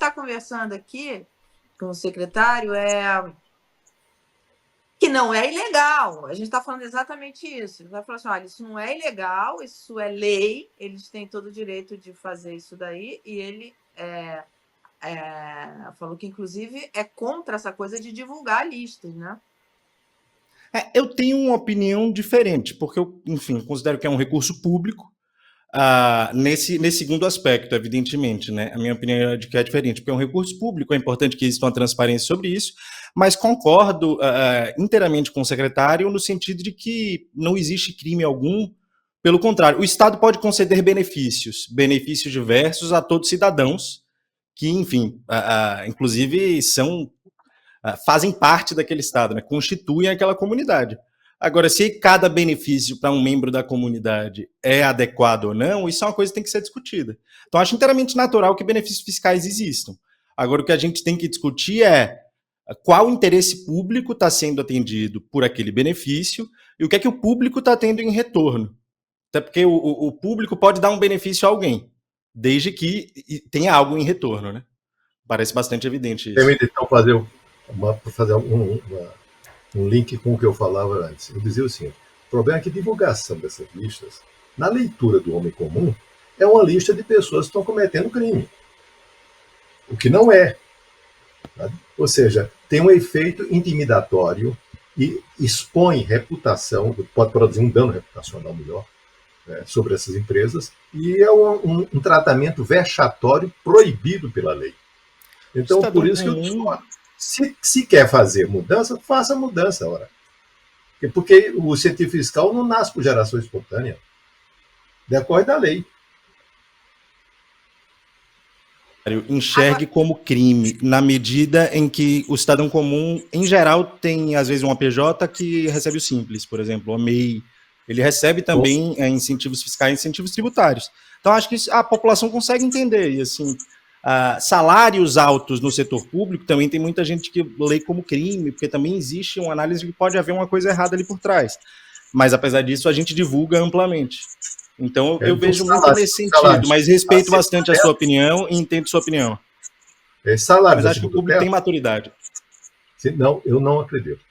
está conversando aqui com o secretário que não é ilegal. A gente está falando exatamente isso. Ele vai falar assim, olha, isso não é ilegal, isso é lei, eles têm todo o direito de fazer isso daí, e ele falou que, inclusive, é contra essa coisa de divulgar listas, né? Eu tenho uma opinião diferente, porque eu, enfim, considero que é um recurso público, nesse segundo aspecto, evidentemente, né? A minha opinião é de que é diferente, porque é um recurso público, é importante que exista uma transparência sobre isso, mas concordo inteiramente com o secretário no sentido de que não existe crime algum. Pelo contrário, o Estado pode conceder benefícios diversos a todos os cidadãos que, enfim, inclusive fazem parte daquele Estado, né? Constituem aquela comunidade. Agora, se cada benefício para um membro da comunidade é adequado ou não, isso é uma coisa que tem que ser discutida. Então, acho inteiramente natural que benefícios fiscais existam. Agora, o que a gente tem que discutir é qual interesse público está sendo atendido por aquele benefício e o que é que o público está tendo em retorno. Até porque o público pode dar um benefício a alguém, desde que tenha algo em retorno, né? Parece bastante evidente isso. Permite, então, fazer um link com o que eu falava antes. Eu dizia o seguinte: o problema é que a divulgação dessas listas, na leitura do homem comum, é uma lista de pessoas que estão cometendo crime. O que não é. Sabe? Ou seja, tem um efeito intimidatório e expõe reputação, pode produzir um dano reputacional melhor, sobre essas empresas, e é um tratamento vexatório proibido pela lei. Então, por isso que eu discordo. Se quer fazer mudança, faça mudança, ora. Porque o incentivo fiscal não nasce por geração espontânea. Decorre da lei. Enxergue como crime, na medida em que o cidadão comum, em geral, tem, às vezes, uma PJ que recebe o Simples, por exemplo, o MEI. Ele recebe também incentivos fiscais, incentivos tributários. Então, acho que a população consegue entender. E, assim, salários altos no setor público também tem muita gente que lê como crime, porque também existe uma análise de que pode haver uma coisa errada ali por trás. Mas, apesar disso, a gente divulga amplamente. Então, eu vejo muito nesse sentido, mas respeito bastante a sua opinião e entendo sua opinião. Salários mas acho que o público tem maturidade. Não, eu não acredito.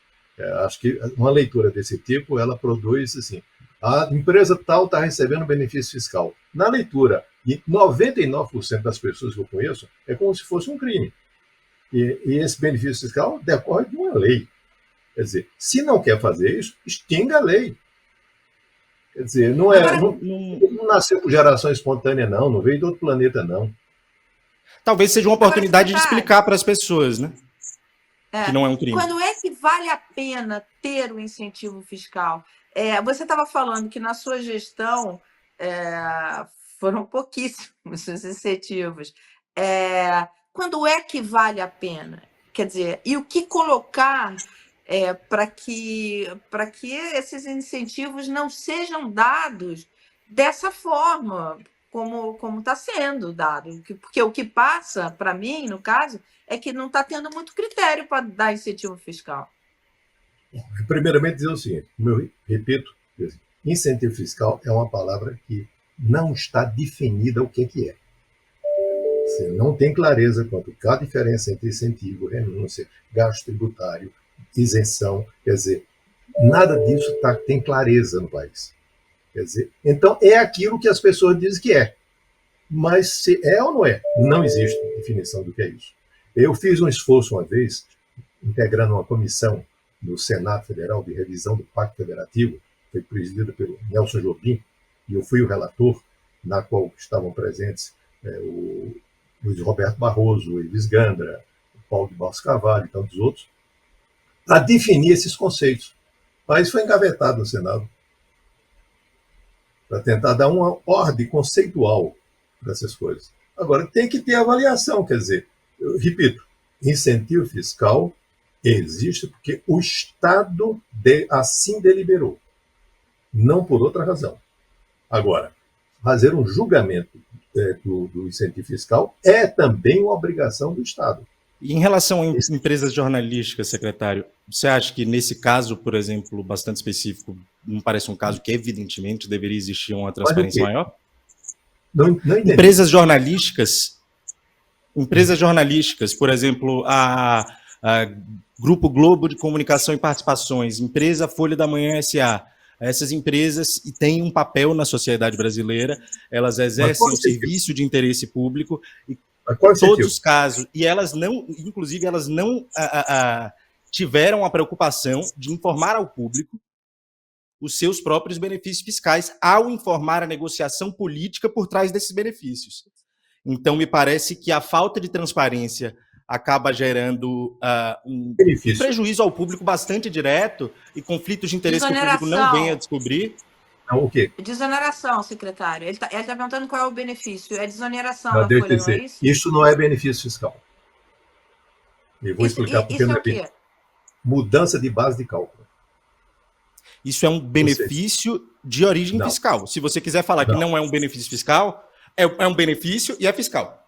Acho que uma leitura desse tipo, ela produz assim, a empresa tal está recebendo benefício fiscal. Na leitura, de 99% das pessoas que eu conheço, é como se fosse um crime. E esse benefício fiscal decorre de uma lei. Quer dizer, se não quer fazer isso, extinga a lei. Quer dizer, não nasceu por geração espontânea, não veio de outro planeta, não. Talvez seja uma oportunidade de explicar para as pessoas, né? Que não é um crime. Quando é que vale a pena ter o incentivo fiscal? Você estava falando que na sua gestão foram pouquíssimos os incentivos. Quando é que vale a pena? Quer dizer, e o que colocar para que esses incentivos não sejam dados dessa forma, como está sendo dado? Porque o que passa, para mim, no caso, é que não está tendo muito critério para dar incentivo fiscal. Primeiramente, dizer o seguinte, repito, incentivo fiscal é uma palavra que não está definida o que é. Você não tem clareza quanto a diferença entre incentivo, renúncia, gasto tributário, isenção, quer dizer, nada disso tem clareza no país. Quer dizer, então é aquilo que as pessoas dizem que é. Mas se é ou não é, não existe definição do que é isso. Eu fiz um esforço uma vez, integrando uma comissão no Senado Federal de revisão do Pacto Federativo, foi presidida pelo Nelson Jobim, e eu fui o relator, na qual estavam presentes o Luiz Roberto Barroso, o Elis Gandra, o Paulo de Barros Carvalho e tantos outros, para definir esses conceitos. Mas foi engavetado no Senado, para tentar dar uma ordem conceitual dessas coisas. Agora, tem que ter avaliação, quer dizer, eu repito, incentivo fiscal existe porque o Estado assim deliberou, não por outra razão. Agora, fazer um julgamento do incentivo fiscal é também uma obrigação do Estado. E em relação a empresas jornalísticas, secretário, você acha que nesse caso, por exemplo, bastante específico, não parece um caso que evidentemente deveria existir uma transparência maior? Não entendi. Empresas jornalísticas Empresas jornalísticas, por exemplo, a Grupo Globo de Comunicação e Participações, empresa Folha da Manhã S.A., essas empresas têm um papel na sociedade brasileira, elas exercem um serviço de interesse público, e todos os casos, e elas não, inclusive, elas não tiveram a preocupação de informar ao público os seus próprios benefícios fiscais ao informar a negociação política por trás desses benefícios. Então, me parece que a falta de transparência acaba gerando um prejuízo ao público bastante direto e conflitos de interesse que o público não vem a descobrir. Não, o quê? Desoneração, secretário. Ele tá perguntando qual é o benefício. É desoneração Não, na folha, não é isso? Isso não é benefício fiscal. Eu vou explicar porque não é quê? Mudança de base de cálculo. Isso é um benefício de origem fiscal. Se você quiser falar que não é um benefício fiscal, é um benefício e é fiscal.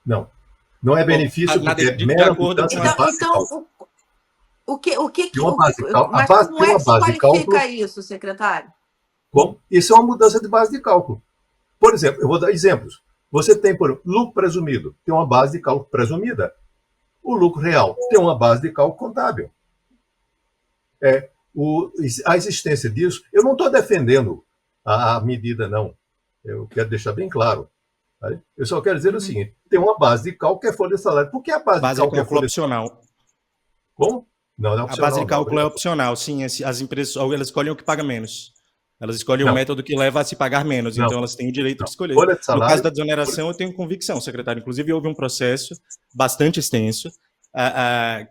Não é benefício porque é mera mudança de base de cálculo. O que uma base de cálculo. Mas como é que se qualifica isso, secretário? Bom, isso é uma mudança de base de cálculo. Por exemplo, eu vou dar exemplos. Você tem, por exemplo, lucro presumido, tem uma base de cálculo presumida. O lucro real tem uma base de cálculo contábil. A existência disso, eu não estou defendendo a medida, não. Eu quero deixar bem claro. Eu só quero dizer o seguinte: tem uma base de cálculo que é folha de salário. Por que a base de cálculo é folha opcional? Como? Não é opcional. A base de cálculo é opcional, sim. As empresas elas escolhem o que paga menos. Elas escolhem o método que leva a se pagar menos, então elas têm o direito de escolher. Folha de salário, no caso da desoneração, eu tenho convicção, secretário. Inclusive, houve um processo bastante extenso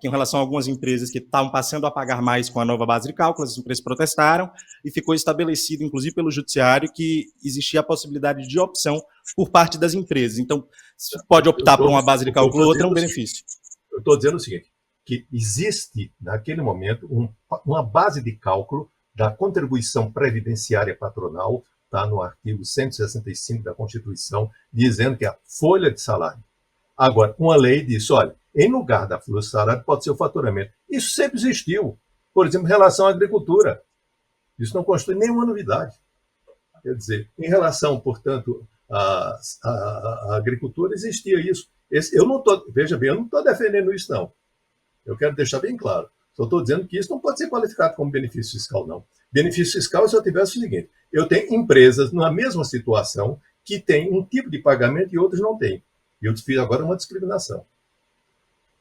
que, em relação a algumas empresas que estavam passando a pagar mais com a nova base de cálculo, as empresas protestaram e ficou estabelecido, inclusive pelo judiciário, que existia a possibilidade de opção por parte das empresas. Então, pode optar por uma base de cálculo ou outra, é um benefício. Eu estou dizendo o seguinte, que existe, naquele momento, uma base de cálculo da contribuição previdenciária patronal, está no artigo 165 da Constituição, dizendo que é a folha de salário. Agora, uma lei diz, olha, em lugar da folha de salário pode ser o faturamento. Isso sempre existiu. Por exemplo, em relação à agricultura. Isso não constitui nenhuma novidade. Quer dizer, em relação, portanto, à agricultura, existia isso. Veja bem, eu não estou defendendo isso, não. Eu quero deixar bem claro. Só estou dizendo que isso não pode ser qualificado como benefício fiscal, não. Benefício fiscal é se eu tivesse o seguinte: eu tenho empresas na mesma situação que têm um tipo de pagamento e outros não têm. E eu fiz agora uma discriminação.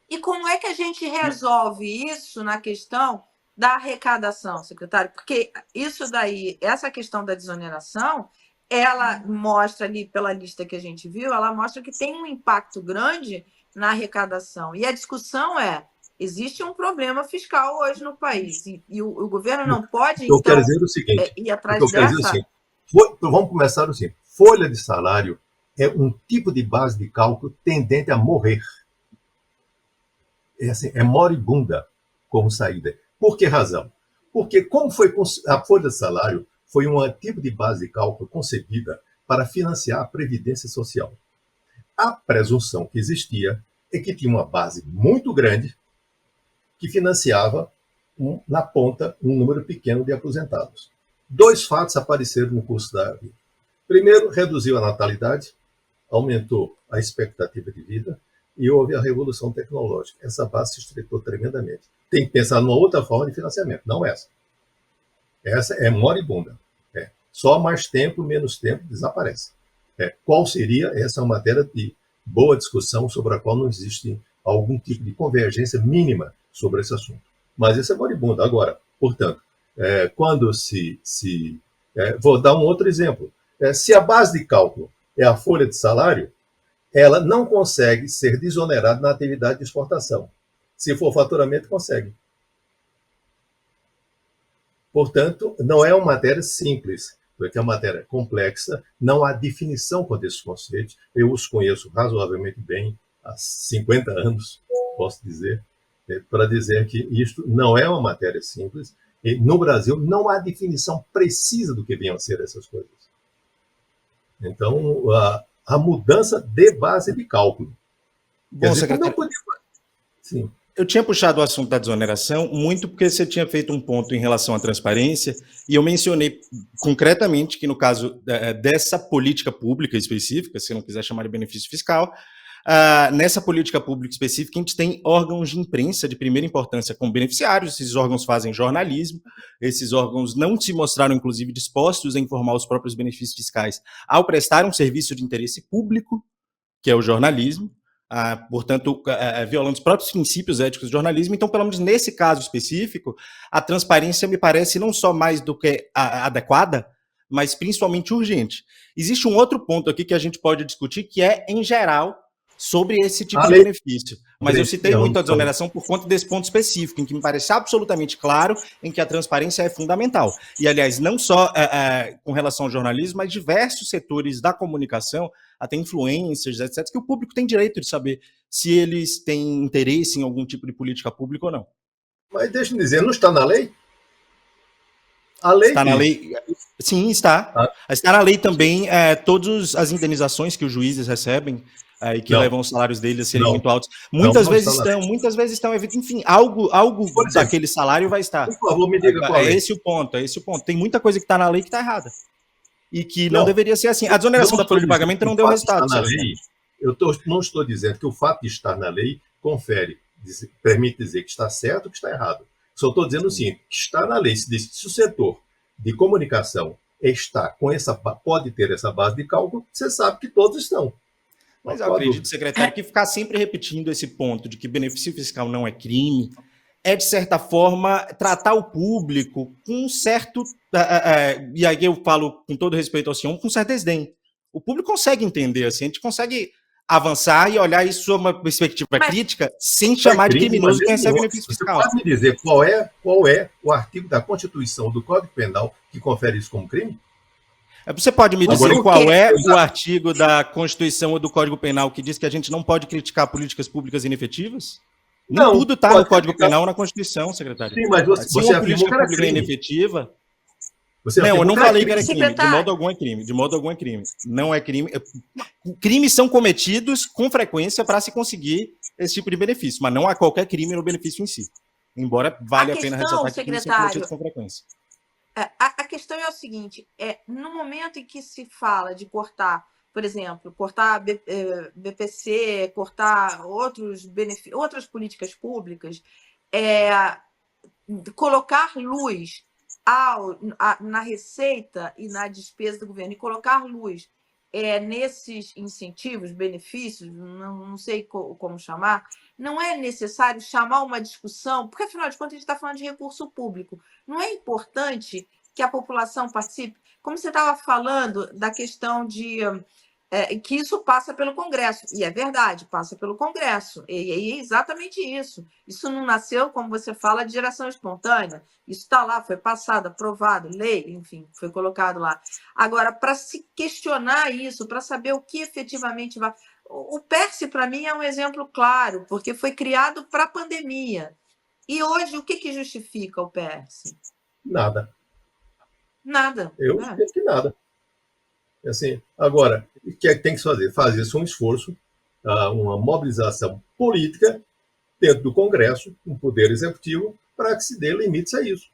E como é que a gente resolve isso na questão da arrecadação, secretário? Porque isso daí, essa questão da desoneração, ela mostra ali, pela lista que a gente viu, ela mostra que tem um impacto grande na arrecadação. E a discussão existe um problema fiscal hoje no país e o governo não pode, então, quero dizer o seguinte, ir atrás dessa... Vamos começar assim. Folha de salário é um tipo de base de cálculo tendente a morrer. É moribunda como saída. Por que razão? Porque como foi a folha de salário foi um tipo de base de cálculo concebida para financiar a previdência social. A presunção que existia é que tinha uma base muito grande que financiava, na ponta, um número pequeno de aposentados. 2 fatos apareceram no curso da vida. Primeiro, reduziu a natalidade, aumentou a expectativa de vida e houve a revolução tecnológica. Essa base se estreitou tremendamente. Tem que pensar numa outra forma de financiamento, não essa. Essa é moribunda. Só mais tempo, menos tempo, desaparece. Qual seria? Essa é uma matéria de boa discussão sobre a qual não existe algum tipo de convergência mínima sobre esse assunto. Mas isso é moribundo. Agora, portanto, quando vou dar um outro exemplo. Se a base de cálculo é a folha de salário, ela não consegue ser desonerada na atividade de exportação. Se for faturamento, consegue. Portanto, não é uma matéria simples, porque é uma matéria complexa, não há definição quanto a esses conceitos. Eu os conheço razoavelmente bem, há 50 anos, posso dizer, para dizer que isto não é uma matéria simples. E no Brasil não há definição precisa do que venham a ser essas coisas. Então, a mudança de base de cálculo. Bom, secretário, Sim. Eu tinha puxado o assunto da desoneração muito porque você tinha feito um ponto em relação à transparência e eu mencionei concretamente que no caso dessa política pública específica, se não quiser chamar de benefício fiscal, nessa política pública específica, a gente tem órgãos de imprensa de primeira importância como beneficiários, esses órgãos fazem jornalismo, esses órgãos não se mostraram, inclusive, dispostos a informar os próprios benefícios fiscais ao prestar um serviço de interesse público, que é o jornalismo, portanto, violando os próprios princípios éticos do jornalismo. Então, pelo menos nesse caso específico, a transparência me parece não só mais do que adequada, mas principalmente urgente. Existe um outro ponto aqui que a gente pode discutir, que é, em geral, sobre esse tipo de benefício. Mas eu citei muito a desoneração por conta desse ponto específico, em que me parece absolutamente claro em que a transparência é fundamental. E, aliás, não só com relação ao jornalismo, mas diversos setores da comunicação, até influencers, etc., que o público tem direito de saber se eles têm interesse em algum tipo de política pública ou não. Mas deixa eu dizer, não está na lei? A lei está na lei. Sim, está. Está na lei também todas as indenizações que os juízes recebem e que levam os salários deles a serem muito altos. Muitas vezes estão, enfim, algo daquele salário vai estar. Por favor, me diga qual é. É esse o ponto. Tem muita coisa que está na lei que está errada. E que não deveria ser assim. A desoneração da folha de pagamento não deu resultado. Eu não estou dizendo que o fato de estar na lei permite dizer que está certo ou que está errado. Só estou dizendo o seguinte, que está na lei, se diz que se o setor de comunicação pode ter essa base de cálculo, você sabe que todos estão. Mas eu acredito, secretário, que ficar sempre repetindo esse ponto de que benefício fiscal não é crime é, de certa forma, tratar o público com um certo... e aí eu falo com todo respeito ao senhor, com um certo desdém. O público consegue entender, assim, a gente consegue avançar e olhar isso sob uma perspectiva crítica sem chamar de criminoso quem recebe benefício fiscal. Você pode me dizer qual é o artigo da Constituição do Código Penal que confere isso como crime? Você pode me dizer qual é o artigo da Constituição ou do Código Penal que diz que a gente não pode criticar políticas públicas inefetivas? Nem tudo está no Código Penal ou na Constituição, secretário. Sim, mas você uma política pública inefetiva... Não, eu não falei que era crime. De modo algum é crime. De modo algum é crime. Não é crime. Crimes são cometidos com frequência para se conseguir esse tipo de benefício, mas não há qualquer crime no benefício em si. Embora vale a pena ressaltar que crimes são cometidos com frequência. A questão é o seguinte, no momento em que se fala de cortar, por exemplo, cortar BPC, cortar outras políticas públicas, colocar luz na receita e na despesa do governo, e colocar luz nesses incentivos, benefícios, não sei como chamar, não é necessário chamar uma discussão, porque, afinal de contas, a gente está falando de recurso público. Não é importante que a população participe? Como você estava falando da questão de que isso passa pelo Congresso, e é verdade, passa pelo Congresso, e é exatamente isso. Isso não nasceu, como você fala, de geração espontânea. Isso está lá, foi passado, aprovado, lei, enfim, foi colocado lá. Agora, para se questionar isso, para saber o que efetivamente vai... O PERSE, para mim, é um exemplo claro, porque foi criado para a pandemia. E hoje, o que justifica o PERSE? Nada. Nada. Eu acho que nada. Assim, agora, o que é que tem que fazer? Fazer-se um esforço, uma mobilização política dentro do Congresso, um poder executivo, para que se dê limites a isso.